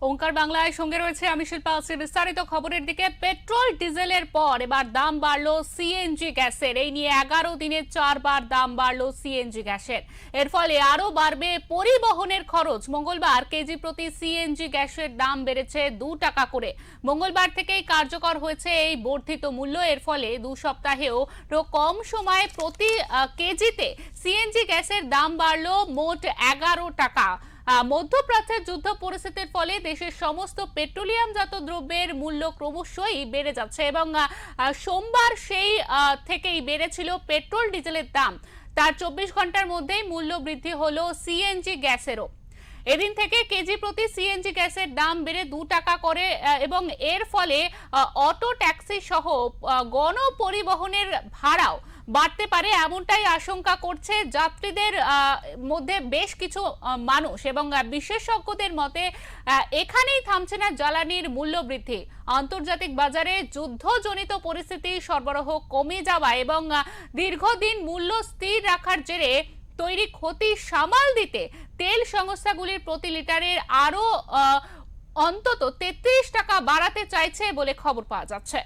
ওঙ্কার বাংলায় সঙ্গে রয়েছে আমি শিল্পা। বিস্তারিত খবরের দিকে। পেট্রোল ডিজেলের পর এবার দাম বাড়লো সিএনজি গ্যাসের। এই নিয়ে 11 দিনে 4 বার দাম বাড়লো সিএনজি গ্যাসের। এর ফলে আরো বাড়বে পরিবহনের খরচ। মঙ্গলবার কেজি প্রতি সিএনজি গ্যাসের দাম বেড়েছে 2 টাকা করে। মঙ্গলবার থেকেই কার্যকর হয়েছে এই বর্ধিত মূল্য। এর ফলে 2 সপ্তাহেও কম সময়ে প্রতি কেজিতে সিএনজি গ্যাসের দাম বাড়লো মোট 11 টাকা। মধ্যপ্রাচ্যের যুদ্ধ পরিস্থিতির ফলে দেশের সমস্ত পেট্রোলিয়ামজাত দ্রব্যের মূল্য ক্রমশই বেড়ে যাচ্ছে এবং সোমবার সেই থেকেই বেড়েছিল পেট্রোল ডিজেলের দাম। তার 24 ঘন্টার মধ্যেই মূল্য বৃদ্ধি হলো সিএনজি গ্যাসেরও। এদিন থেকে কেজি প্রতি সিএনজি গ্যাসের দাম বেড়ে 2 টাকা করে এবং এর ফলে অটো ট্যাক্সি সহ গণপরিবহনের ভাড়াও বাড়তে পারে, এমনটাই আশঙ্কা করছে যাত্রীদের মধ্যে বেশ কিছু মানুষ। এবং বিশেষজ্ঞদের মতে এখানেই থামছে না জ্বালানির মূল্য বৃদ্ধি। আন্তর্জাতিক বাজারে যুদ্ধজনিত পরিস্থিতি, সরবরাহ কমে যাওয়া এবং দীর্ঘদিন মূল্য স্থির রাখার জেরে তৈরি ক্ষতি সামাল দিতে তেল সংস্থাগুলির প্রতি লিটারের আরো অন্তত 33 টাকা বাড়াতে চাইছে বলে খবর পাওয়া যাচ্ছে।